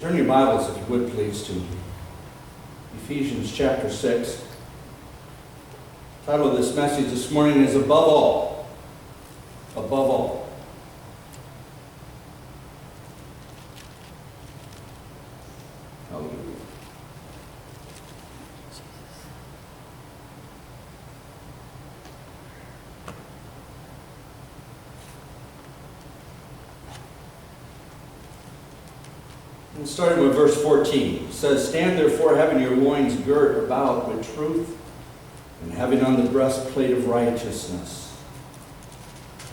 Turn your Bibles, if you would please, to Ephesians chapter 6. The title of this message this morning is Above All. Above All. Hallelujah. And starting with verse 14, it says, "Stand therefore, having your loins girt about with truth, and having on the breastplate of righteousness,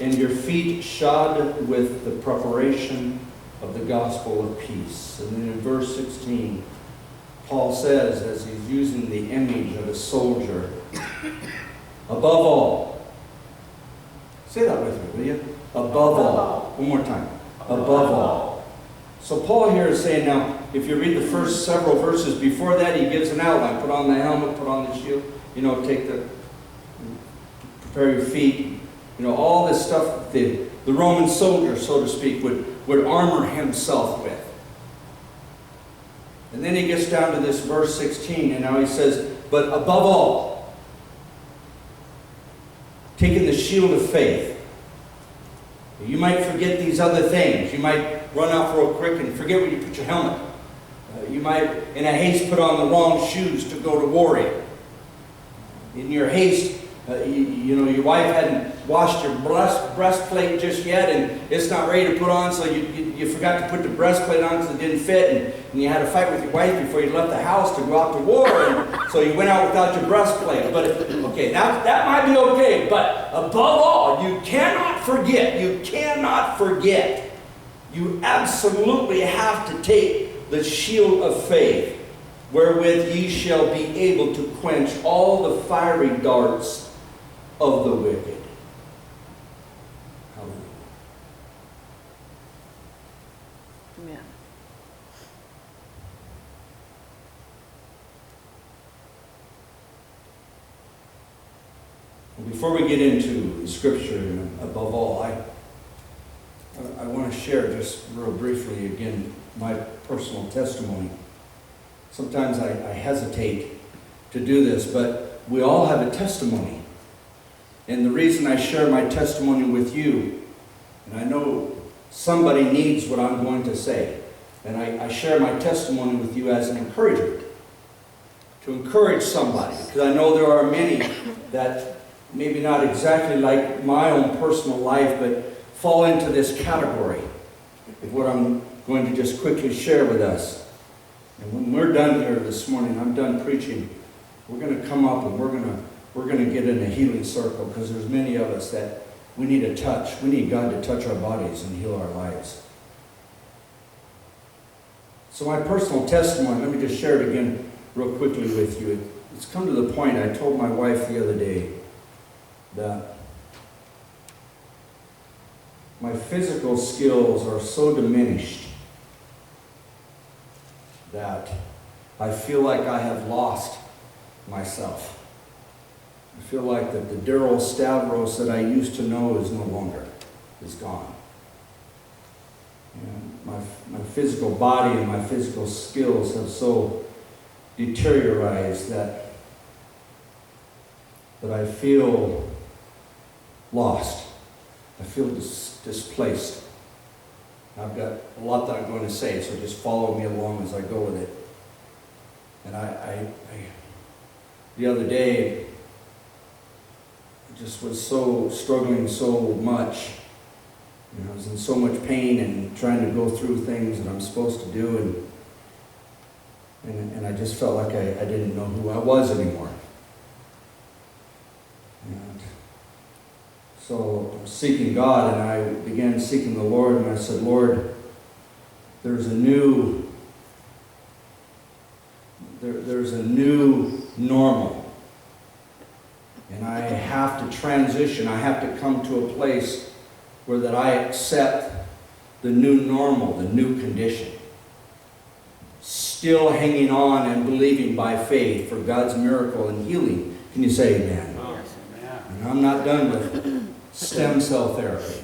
and your feet shod with the preparation of the gospel of peace." And then in verse 16, Paul says, as he's using the image of a soldier, above all. Say that with me, will you? Above all. One more time. Above all. So Paul here is saying, now, if you read the first several verses before that, he gives an outline. Put on the helmet, put on the shield, prepare your feet. All this stuff the Roman soldier, so to speak, would armor himself with. And then he gets down to this verse 16, and now he says, but above all, taking the shield of faith. You might forget these other things. You might run out real quick and forget where you put your helmet. You might, in a haste, put on the wrong shoes to go to war in. In your haste, your wife hadn't washed your breastplate just yet, and it's not ready to put on, so you forgot to put the breastplate on because it didn't fit, and you had to fight with your wife before you left the house to go out to war, and so you went out without your breastplate. But okay, that might be okay, but above all, you cannot forget. You absolutely have to take the shield of faith, wherewith ye shall be able to quench all the fiery darts of the wicked. Hallelujah. Amen. Before we get into the scripture, above all, I want to share just real briefly again my personal testimony. Sometimes I hesitate to do this, but we all have a testimony. And the reason I share my testimony with you, and I know somebody needs what I'm going to say, and I share my testimony with you as an encouragement, to encourage somebody, because I know there are many that maybe not exactly like my own personal life, but fall into this category of what I'm going to just quickly share with us. And when we're done here this morning, I'm done preaching, we're going to come up and we're going to get in a healing circle, because there's many of us that we need a touch. We need God to touch our bodies and heal our lives. So my personal testimony, let me just share it again real quickly with you. It's come to the point, I told my wife the other day that my physical skills are so diminished that I feel like I have lost myself. I feel like that the Daryl Stavros that I used to know is no longer, is gone. And my physical body and my physical skills have so deteriorated that I feel lost. I feel displaced. I've got a lot that I'm going to say, so just follow me along as I go with it. And I the other day, I just was so struggling so much. I was in so much pain and trying to go through things that I'm supposed to do, and I just felt like I didn't know who I was anymore. And so I was seeking God, and I began seeking the Lord, and I said, Lord, there's a new normal. And I have to transition. I have to come to a place where that I accept the new normal, the new condition. Still hanging on and believing by faith for God's miracle and healing. Can you say amen? And I'm not done with stem cell therapy.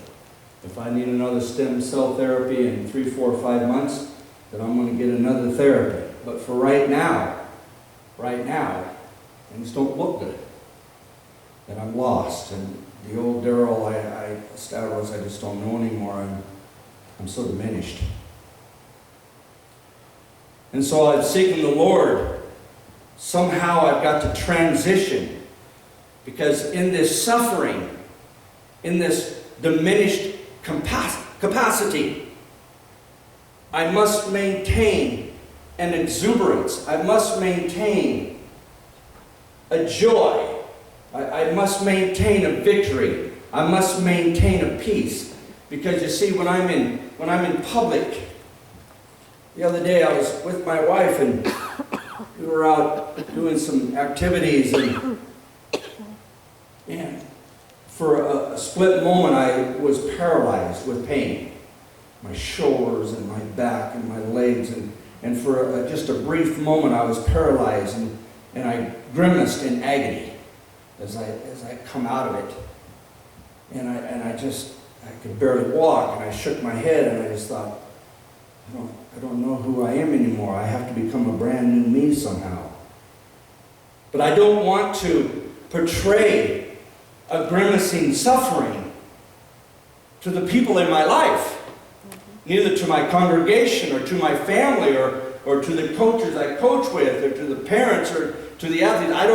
If I need another stem cell therapy in 3, 4, 5 months, that I'm going to get another therapy. But for right now, things don't look good. And I'm lost. And the old Daryl, Stavros, I just don't know anymore. I'm so diminished. And so I've seeking the Lord. Somehow I've got to transition. Because in this suffering, in this diminished capacity, I must maintain an exuberance. I must maintain a joy. I must maintain a victory. I must maintain a peace. Because you see, when I'm in public, the other day I was with my wife and we were out doing some activities, and for a split moment I was paralyzed with pain. My shoulders and my back and my legs, and for just a brief moment I was paralyzed, and I grimaced in agony as I come out of it. And I could barely walk, and I shook my head, and I just thought, I don't know who I am anymore. I have to become a brand new me somehow. But I don't want to portray a grimacing suffering to the people in my life, neither to my congregation or to my family or to the coaches I coach with or to the parents or to the athletes. I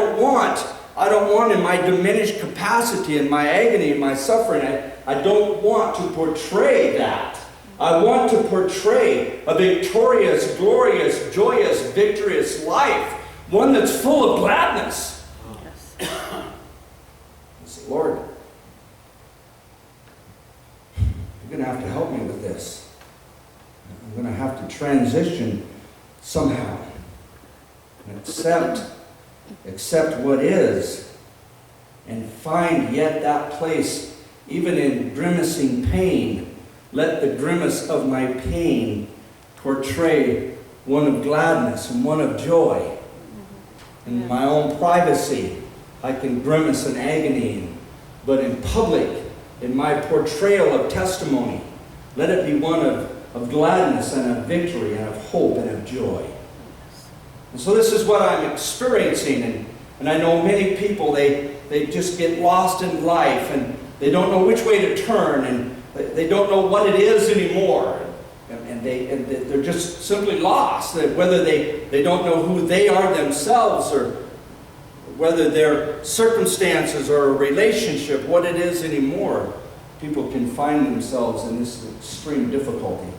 don't want in my diminished capacity and my agony and my suffering, I don't want to portray that. I want to portray a victorious, glorious, joyous, victorious life, one that's full of gladness. Yes. I say, Lord, you're going to have to help me with this. I'm going to have to transition somehow and accept what is, and find yet that place, even in grimacing pain. Let the grimace of my pain portray one of gladness and one of joy. In my own privacy, I can grimace in agony, but in public, in my portrayal of testimony, let it be one of gladness and of victory and of hope and of joy. And so this is what I'm experiencing, and I know many people, they just get lost in life, and they don't know which way to turn, and they don't know what it is anymore, and they're just simply lost. Whether they don't know who they are themselves, or whether their circumstances or a relationship, what it is anymore, people can find themselves in this extreme difficulty.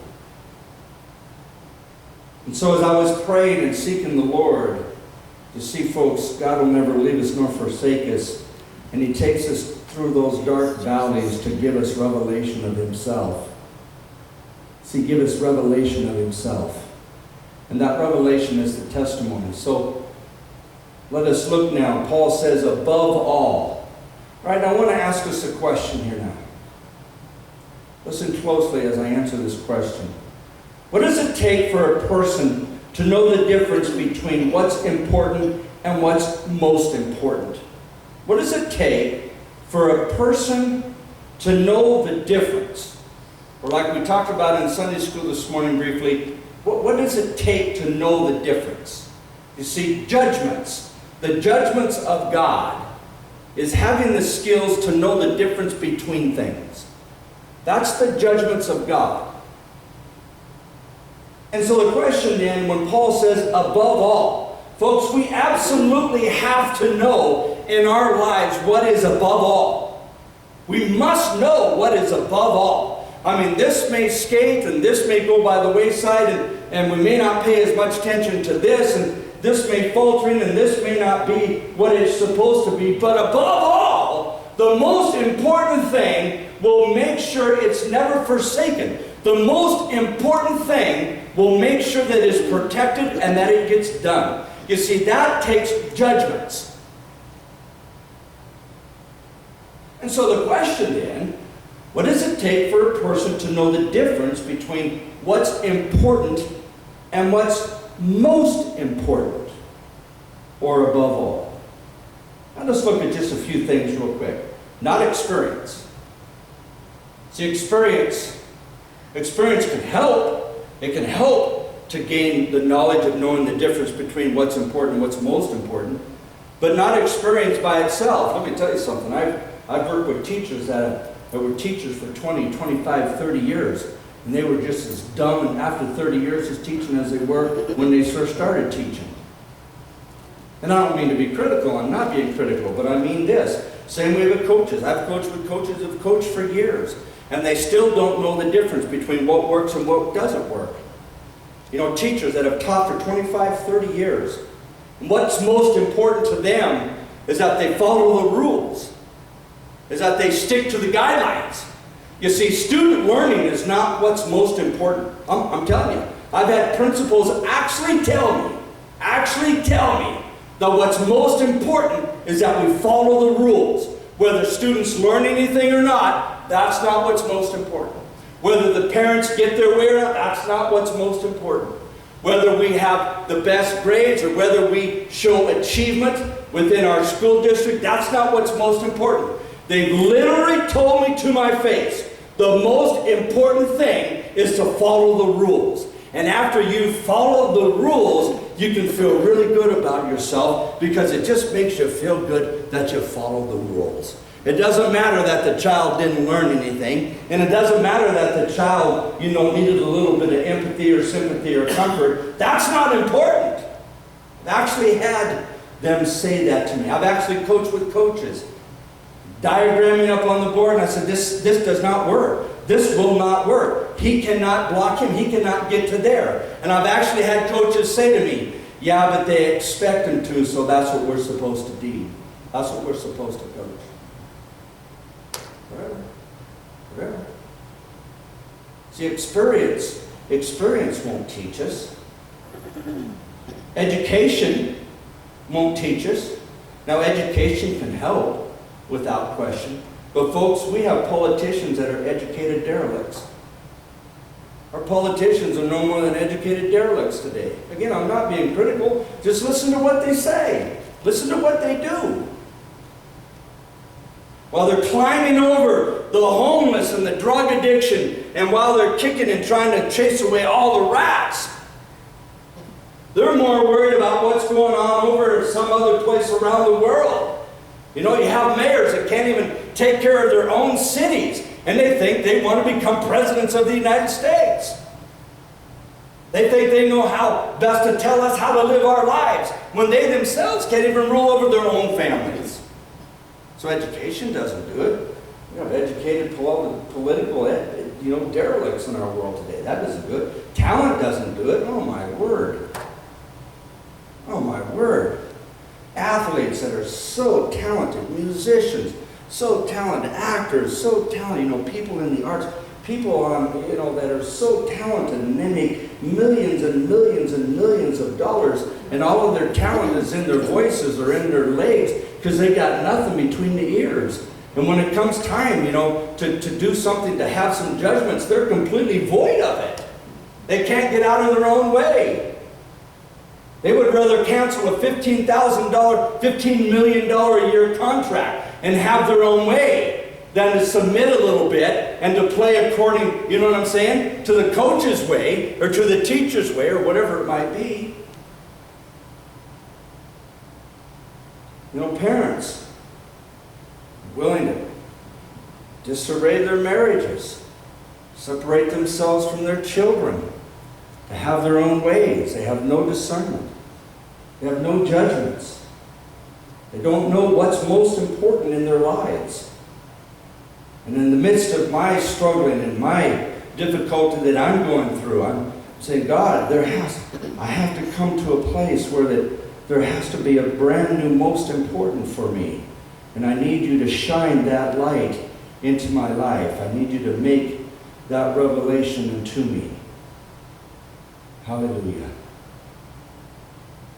And so as I was praying and seeking the Lord to see, folks, God will never leave us nor forsake us, and He takes us through those dark valleys to give us revelation of Himself. See, give us revelation of Himself. And that revelation is the testimony. So let us look now. Paul says, above all. All right, I want to ask us a question here now. Listen closely as I answer this question. What does it take for a person to know the difference between what's important and what's most important? What does it take for a person to know the difference? Or like we talked about in Sunday school this morning briefly, what does it take to know the difference? You see, judgments, the judgments of God, is having the skills to know the difference between things. That's the judgments of God. And so the question then, when Paul says above all, folks, we absolutely have to know in our lives what is above all. We must know what is above all. I mean, this may skate and this may go by the wayside, and we may not pay as much attention to this, and this may falter in, and this may not be what it's supposed to be. But above all, the most important thing will make sure it's never forsaken. The most important thing will make sure that it's protected and that it gets done. You see, that takes judgments. And so the question then, what does it take for a person to know the difference between what's important and what's most important, or above all? Now let's look at just a few things real quick. Not experience. See, experience can help. It can help to gain the knowledge of knowing the difference between what's important and what's most important, but not experience by itself. Let me tell you something. I've worked with teachers that were teachers for 20, 25, 30 years, and they were just as dumb and after 30 years of teaching as they were when they first started teaching. And I don't mean to be critical. I'm not being critical, but I mean this. Same way with coaches. I've coached with coaches who've coached for years, and they still don't know the difference between what works and what doesn't work. You know, teachers that have taught for 25, 30 years, what's most important to them is that they follow the rules, is that they stick to the guidelines. You see, student learning is not what's most important. I'm telling you. I've had principals actually tell me that what's most important is that we follow the rules. Whether students learn anything or not, that's not what's most important. Whether the parents get their way or not, that's not what's most important. Whether we have the best grades or whether we show achievement within our school district, that's not what's most important. They literally told me to my face, the most important thing is to follow the rules. And after you follow the rules, you can feel really good about yourself because it just makes you feel good that you follow the rules. It doesn't matter that the child didn't learn anything, and it doesn't matter that the child, needed a little bit of empathy or sympathy or comfort. That's not important. I've actually had them say that to me. I've actually coached with coaches, diagramming up on the board, and I said, this does not work. This will not work. He cannot block him. He cannot get to there. And I've actually had coaches say to me, yeah, but they expect him to, so that's what we're supposed to do. That's what we're supposed to coach. Whatever. See, experience won't teach us. Education won't teach us. Now, education can help, without question. But folks, we have politicians that are educated derelicts. Our politicians are no more than educated derelicts today. Again, I'm not being critical. Just listen to what they say. Listen to what they do. While they're climbing over the homeless and the drug addiction, and while they're kicking and trying to chase away all the rats, they're more worried about what's going on over some other place around the world. You have mayors that can't even take care of their own cities, and they think they want to become presidents of the United States. They think they know how best to tell us how to live our lives, when they themselves can't even rule over their own families. So education doesn't do it. We have educated political derelicts in our world today. That doesn't do it. Talent doesn't do it. Oh my word. Oh my word. Athletes that are so talented, musicians, so talented, actors, so talented, people in the arts, people that are so talented, and they make millions and millions and millions of dollars, and all of their talent is in their voices or in their legs because they got nothing between the ears. And when it comes time, to do something, to have some judgments, they're completely void of it. They can't get out of their own way. They would rather cancel a $15 million a year contract and have their own way than to submit a little bit and to play according, to the coach's way or to the teacher's way or whatever it might be. Parents willing to disarray their marriages, separate themselves from their children, to have their own ways. They have no discernment. They have no judgments. They don't know what's most important in their lives. And in the midst of my struggling and my difficulty that I'm going through, I'm saying, God, I have to come to a place where there has to be a brand new most important for me. And I need you to shine that light into my life. I need you to make that revelation into me. Hallelujah.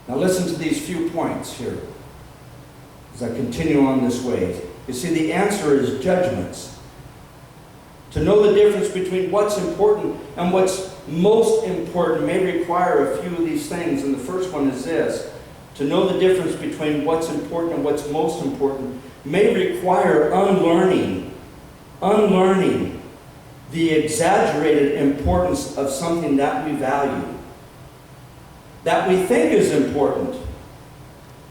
Now listen to these few points here as I continue on this way. You see, the answer is judgments. To know the difference between what's important and what's most important may require a few of these things. And the first one is this. To know the difference between what's important and what's most important may require unlearning the exaggerated importance of something that we value. that we think is important.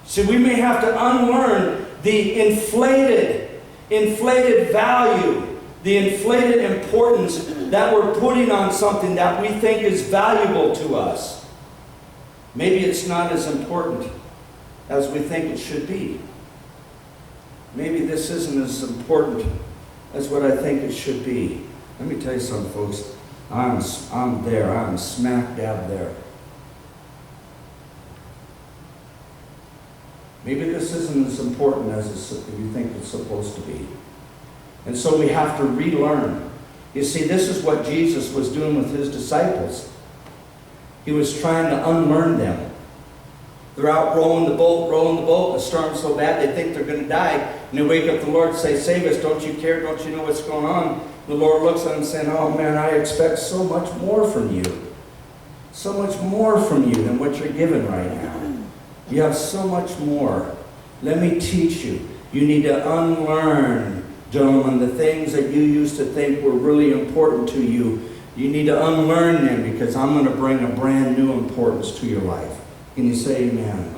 See, we may have to unlearn the inflated value, the inflated importance that we're putting on something that we think is valuable to us. Maybe it's not as important as we think it should be. Maybe this isn't as important as what I think it should be. Let me tell you something, folks. I'm there. I'm smack dab there. Maybe this isn't as important as you think it's supposed to be. And so we have to relearn. You see, this is what Jesus was doing with his disciples. He was trying to unlearn them. They're out rowing the boat. The storm's so bad they think they're going to die. And they wake up the Lord and say, "Save us, don't you care? Don't you know what's going on?" The Lord looks at them saying, "Oh man, I expect so much more from you. So much more from you than what you're given right now. You have so much more. Let me teach you. You need to unlearn, gentlemen, the things that you used to think were really important to you. You need to unlearn them because I'm going to bring a brand new importance to your life." Can you say amen?